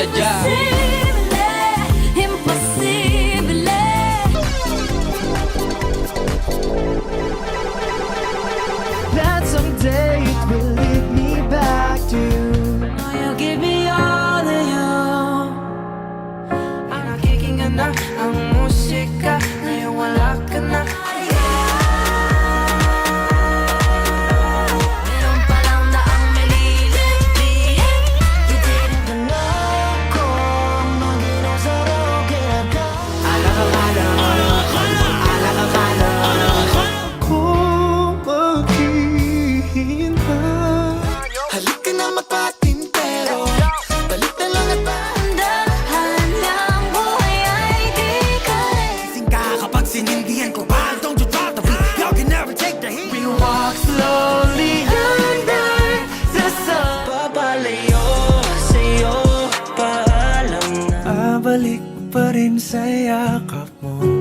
sadya. Imposible. That someday it will lead me back to you. Now you give me all of you. Nakikinggan na ang musika, ngayon wala ka na. Meron pa lang na ang maliliit. You didn't Naloko, maginaw sa rogerada. Alakakala, alakakala. Kung maghihintay, halika na magpatintero. Balik na lang at dahan ng buhay ay di kaya. gising ka kapag sinindihan ko pa. Don't you drop the beat, y'all can never take the heat. We walk slowly under the sun. Papalayo sa'yo, paalam na. Abalik pa rin sa yakap mo.